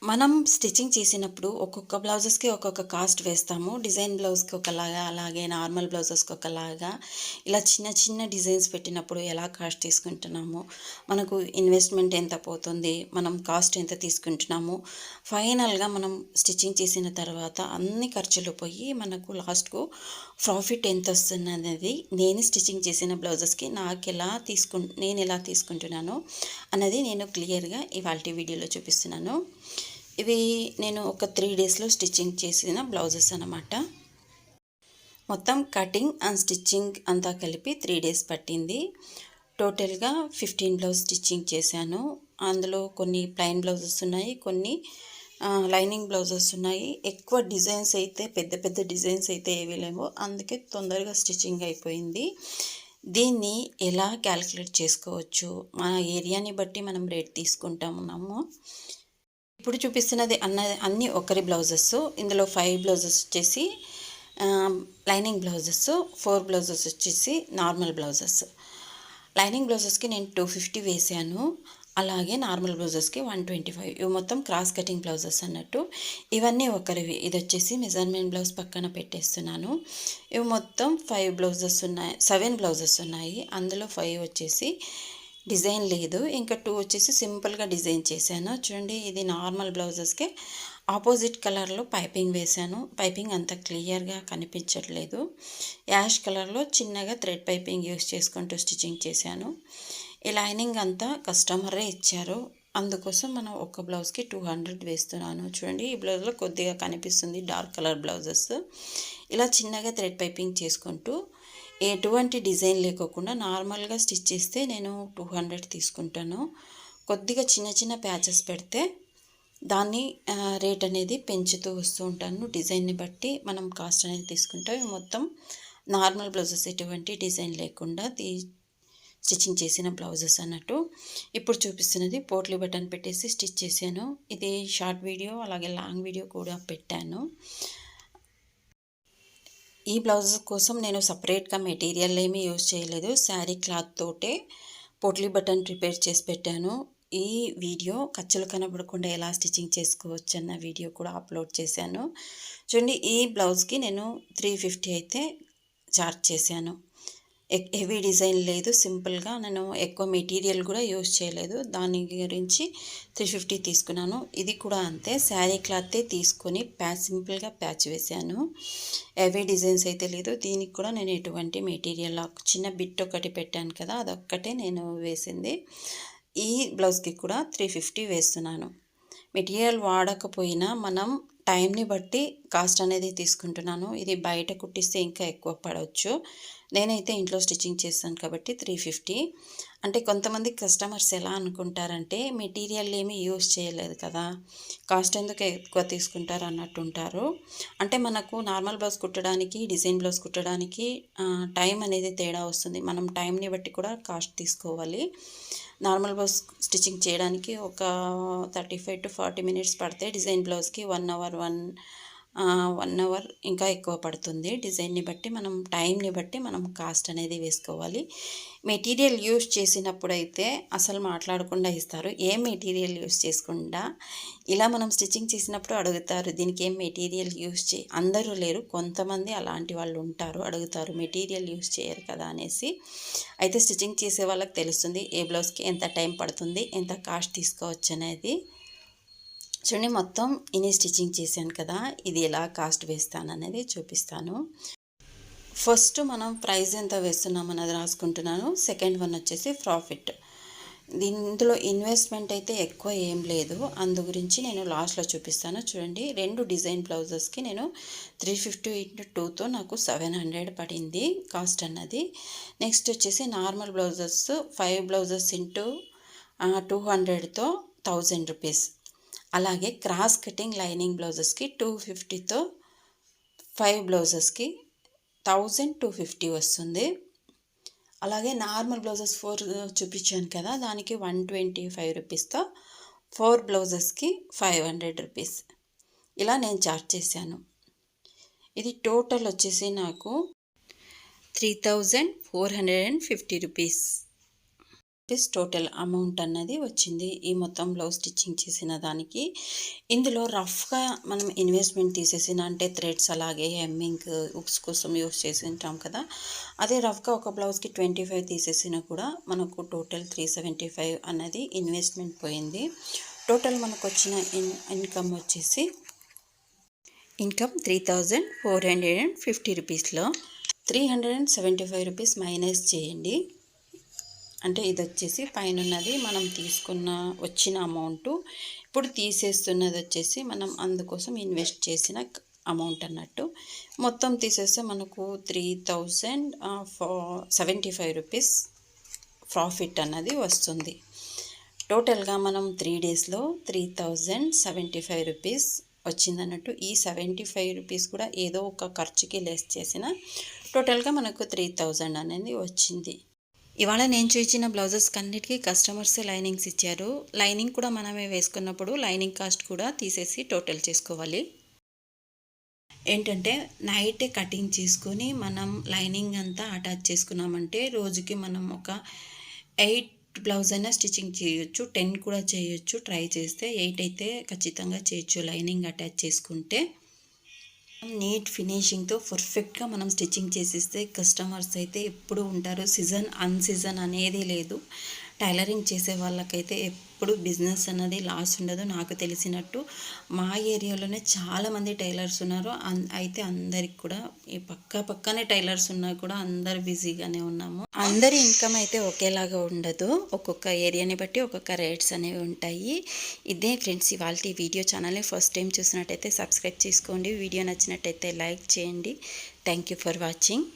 మనం స్టిచ్చింగ్ చేసినప్పుడు ఒక్కొక్క బ్లౌజెస్‌కి ఒక్కొక్క కాస్ట్ వేస్తాము. డిజైన్ బ్లౌజ్‌కి ఒకలాగా, అలాగే నార్మల్ బ్లౌజెస్‌కి ఒకలాగా ఇలా చిన్న చిన్న డిజైన్స్ పెట్టినప్పుడు ఎలా కాస్ట్ తీసుకుంటున్నాము, మనకు ఇన్వెస్ట్‌మెంట్ ఎంత పోతుంది, మనం కాస్ట్ ఎంత తీసుకుంటున్నాము, ఫైనల్‌గా మనం స్టిచ్చింగ్ చేసిన తర్వాత అన్ని ఖర్చులు పోయి మనకు లాస్ట్‌కు ప్రాఫిట్ ఎంతొస్తుందనేది నేను స్టిచ్చింగ్ చేసిన బ్లౌజెస్‌కి నేను ఎలా తీసుకుంటున్నానో అన్నది నేను క్లియర్‌గా ఇవాల్టి వీడియోలో చూపిస్తున్నాను. ఇవి నేను ఒక 3 డేస్‌లో స్టిచ్చింగ్ చేసిన బ్లౌజెస్ అన్నమాట. మొత్తం కటింగ్ అండ్ స్టిచ్చింగ్ అంతా కలిపి 3 డేస్ పట్టింది. టోటల్‌గా 15 బ్లౌజ్ స్టిచ్చింగ్ చేశాను. అందులో కొన్ని ప్లెయిన్ బ్లౌజెస్ ఉన్నాయి. కొన్ని లైనింగ్ బ్లౌజెస్ ఉన్నాయి. ఎక్కువ డిజైన్స్ అయితే పెద్ద పెద్ద డిజైన్స్ అయితే ఏవీ లేవు. అందుకే తొందరగా స్టిచ్చింగ్ అయిపోయింది. దీన్ని ఎలా క్యాలిక్యులేట్ చేసుకోవచ్చు, మన ఏరియాని బట్టి మనం రేట్ తీసుకుంటున్నాము. ఇప్పుడు చూపిస్తున్నది అన్ని ఒకరి బ్లౌజెస్. ఇందులో 5 బ్లౌజెస్ వచ్చేసి లైనింగ్ బ్లౌజెస్, 4 బ్లౌజెస్ వచ్చేసి నార్మల్ బ్లౌజెస్. లైనింగ్ బ్లౌజెస్కి నేను 250 వేసాను. అలాగే నార్మల్ బ్లౌజెస్కి 125. ఇవి మొత్తం క్రాస్ కటింగ్ బ్లౌజెస్ అన్నట్టు. ఇవన్నీ ఒకరివి. ఇది వచ్చేసి మెజర్మెంట్ బ్లౌజ్ పక్కన పెట్టేస్తున్నాను. ఇవి మొత్తం 5 బ్లౌజెస్ ఉన్నాయి, 7 బ్లౌజెస్ ఉన్నాయి. అందులో 5 వచ్చేసి డిజైన్ లేదు, ఇంకా 2 వచ్చేసి సింపుల్గా డిజైన్ చేశాను. చూడండి, ఇది నార్మల్ బ్లౌజెస్కి ఆపోజిట్ కలర్లో పైపింగ్ వేశాను. పైపింగ్ అంత క్లియర్గా కనిపించట్లేదు. యాష్ కలర్లో చిన్నగా థ్రెడ్ పైపింగ్ యూస్ చేసుకుంటూ స్టిచ్చింగ్ చేశాను. ఈ లైనింగ్ అంతా కస్టమరే ఇచ్చారు. అందుకోసం మనం ఒక బ్లౌజ్కి 200 వేస్తున్నాను. చూడండి, ఈ బ్లౌజ్లో కొద్దిగా కనిపిస్తుంది డార్క్ కలర్ బ్లౌజెస్. ఇలా చిన్నగా థ్రెడ్ పైపింగ్ చేసుకుంటూ ఎటువంటి డిజైన్ లేకోకుండా నార్మల్గా స్టిచ్ చేస్తే నేను 200 తీసుకుంటాను. కొద్దిగా చిన్న చిన్న ప్యాచెస్ పెడితే దాన్ని రేట్ అనేది పెంచుతూ వస్తూ ఉంటాను. డిజైన్ని బట్టి మనం కాస్ట్ అనేది తీసుకుంటాం. మొత్తం నార్మల్ బ్లౌజెస్, ఎటువంటి డిజైన్ లేకుండా స్టిచ్చింగ్ చేసిన బ్లౌజెస్ అన్నట్టు. ఇప్పుడు చూపిస్తున్నది పోట్లీ బటన్ పెట్టేసి స్టిచ్ చేశాను. ఇది షార్ట్ వీడియో అలాగే లాంగ్ వీడియో కూడా పెట్టాను. ఈ బ్లౌజ్ కోసం నేను సపరేట్గా మెటీరియల్ ఏమీ యూజ్ చేయలేదు. శారీ క్లాత్ తోటే పోట్లీ బటన్ ప్రిపేర్ చేసి పెట్టాను. ఈ వీడియో ఖర్చులు కనబడకుండా ఎలా స్టిచ్చింగ్ చేసుకోవచ్చు అన్న వీడియో కూడా అప్లోడ్ చేశాను. చూడండి, ఈ బ్లౌజ్కి నేను 350 అయితే చార్జ్ చేశాను. హెవీ డిజైన్ లేదు, సింపుల్గా నేను ఎక్కువ మెటీరియల్ కూడా యూజ్ చేయలేదు. దాని గురించి 350 తీసుకున్నాను. ఇది కూడా అంతే, శారీ క్లాతే తీసుకొని సింపుల్గా ప్యాచ్ వేశాను. హెవీ డిజైన్స్ అయితే లేదు. దీనికి కూడా నేను ఎటువంటి మెటీరియల్ చిన్న బిట్ ఒకటి పెట్టాను కదా, అదొక్కటే నేను వేసింది. ఈ బ్లౌజ్కి కూడా 350 వేస్తున్నాను. మెటీరియల్ వాడకపోయినా మనం టైంని బట్టి కాస్ట్ అనేది తీసుకుంటున్నాను. ఇది బయట కుట్టిస్తే ఇంకా ఎక్కువ పడవచ్చు. నేనైతే ఇంట్లో స్టిచ్చింగ్ చేస్తాను కాబట్టి 350. అంటే కొంతమంది కస్టమర్స్ ఎలా అనుకుంటారంటే మెటీరియల్ ఏమీ యూజ్ చేయలేదు కదా, కాస్ట్ ఎందుకు ఎక్కువ తీసుకుంటారు అన్నట్టు ఉంటారు. అంటే మనకు నార్మల్ బ్లౌజ్ కుట్టడానికి, డిజైన్ బ్లౌజ్ కుట్టడానికి టైం అనేది తేడా వస్తుంది. మనం టైంని బట్టి కూడా కాస్ట్ తీసుకోవాలి. నార్మల్ బ్లౌజ్ స్టిచ్చింగ్ చేయడానికి ఒక 35 to 40 మినిట్స్ పడితే డిజైన్ బ్లౌజ్కి 1 అవర్ 1 అవర్ ఇంకా ఎక్కువ పడుతుంది. డిజైన్ని బట్టి మనం టైంని బట్టి మనం కాస్ట్ అనేది వేసుకోవాలి. మెటీరియల్ యూజ్ చేసినప్పుడైతే అసలు మాట్లాడకుండా ఇస్తారు. ఏం మెటీరియల్ యూజ్ చేసుకుండా ఇలా మనం స్టిచ్చింగ్ చేసినప్పుడు అడుగుతారు, దీనికి ఏం మెటీరియల్ యూజ్ అందరూ లేరు, కొంతమంది అలాంటి వాళ్ళు ఉంటారు, అడుగుతారు మెటీరియల్ యూజ్ చేయరు కదా అనేసి. అయితే స్టిచ్చింగ్ చేసే వాళ్ళకి తెలుస్తుంది ఏ బ్లౌజ్కి ఎంత టైం పడుతుంది, ఎంత కాస్ట్ తీసుకోవచ్చు అనేది. చూడండి, మొత్తం ఇన్ని స్టిచ్చింగ్ చేశాను కదా, ఇది ఎలా కాస్ట్ వేస్తాను అనేది చూపిస్తాను. ఫస్ట్ మనం ప్రైస్ ఎంత వేస్తున్నాం అన్నది రాసుకుంటున్నాను. సెకండ్ వన్ వచ్చేసి ప్రాఫిట్. ఇందులో ఇన్వెస్ట్మెంట్ అయితే ఎక్కువ ఏం లేదు, అందు గురించి నేను లాస్ట్లో చూపిస్తాను. చూడండి, 2 డిజైన్ బ్లౌజెస్కి నేను 350 × 2తో నాకు 700 పడింది కాస్ట్ అన్నది. నెక్స్ట్ వచ్చేసి నార్మల్ బ్లౌజెస్ 5 బ్లౌజెస్ × 200తో 1000 రూపీస్. అలాగే క్రాస్ కటింగ్ లైనింగ్ బ్లౌజెస్కి 250తో 5 బ్లౌజెస్కి 1250 వస్తుంది. అలాగే నార్మల్ బ్లౌజెస్ 4 చూపించాను కదా, దానికి 125 రూపీస్తో 4 బ్లౌజెస్కి 500 రూపీస్ ఇలా నేను చార్జ్ చేశాను. ఇది టోటల్ వచ్చేసి నాకు 3450 రూపీస్. టోటల్ అమౌంట్ అన్నది వచ్చింది ఈ మొత్తం బ్లౌజ్ స్టిచ్చింగ్ చేసిన దానికి. ఇందులో రఫ్గా మనం ఇన్వెస్ట్మెంట్ తీసేసిన అంటే థ్రెడ్స్ అలాగే హెమ్మింగ్ హుక్స్ కోసం యూస్ చేసి ఉంటాం కదా, అదే రఫ్గా ఒక బ్లౌజ్కి 25 తీసేసినా కూడా మనకు టోటల్ 375 అన్నది ఇన్వెస్ట్మెంట్ పోయింది. టోటల్ మనకు వచ్చిన ఇన్కమ్ వచ్చేసి 3450 రూపీస్లో 375 రూపీస్ మైనస్ చేయండి. అంటే ఇది వచ్చేసి పైన ఉన్నది మనం తీసుకున్న వచ్చిన అమౌంట్, ఇప్పుడు తీసేస్తున్నది వచ్చేసి మనం అందుకోసం ఇన్వెస్ట్ చేసిన అమౌంట్ అన్నట్టు. మొత్తం తీసేస్తే మనకు 3075 రూపీస్ ప్రాఫిట్ అన్నది వస్తుంది. టోటల్గా మనం 3 డేస్లో 3075 రూపీస్ వచ్చిందన్నట్టు. ఈ 75 రూపీస్ కూడా ఏదో ఒక ఖర్చుకి లెస్ చేసిన టోటల్గా మనకు 3000 అనేది వచ్చింది. ఇవాళ నేను చూసిన బ్లౌజెస్ అన్నిటికీ కస్టమర్సే లైనింగ్స్ ఇచ్చారు. లైనింగ్ కూడా మనమే వేసుకున్నప్పుడు లైనింగ్ కాస్ట్ కూడా తీసేసి టోటల్ చేసుకోవాలి. ఏంటంటే నైట్ కటింగ్ చేసుకొని మనం లైనింగ్ అంతా అటాచ్ చేసుకున్నామంటే రోజుకి మనం ఒక 8 బ్లౌజ్ అయినా స్టిచ్చింగ్ చేయొచ్చు, 10 కూడా చేయొచ్చు. ట్రై చేస్తే 8 అయితే ఖచ్చితంగా చేయొచ్చు లైనింగ్ అటాచ్ చేసుకుంటే. నీట్ ఫినిషింగ్తో పర్ఫెక్ట్గా మనం స్టిచ్చింగ్ చేసిస్తే కస్టమర్స్ అయితే ఎప్పుడు ఉంటారు. సీజన్ అన్సీజన్ అనేది లేదు. టైలరింగ్ చేసే వాళ్ళకైతే ఎప్పుడు బిజినెస్ అన్నది లాస్ ఉండదు. నాకు తెలిసినట్టు మా ఏరియాలోనే చాలామంది టైలర్స్ ఉన్నారు. అయితే అందరికి కూడా ఈ పక్కనే టైలర్స్ ఉన్నా కూడా అందరు బిజీగానే ఉన్నాము. అందరి ఇన్కమ్ అయితే ఒకేలాగా ఉండదు. ఒక్కొక్క ఏరియాని బట్టి ఒక్కొక్క రేట్స్ అనేవి ఉంటాయి. ఇదే ఫ్రెండ్స్ ఇవాళ వీడియో. ఛానల్ని ఫస్ట్ టైం చూసినట్టయితే సబ్స్క్రైబ్ చేసుకోండి. వీడియో నచ్చినట్టయితే లైక్ చేయండి. Thank you for watching.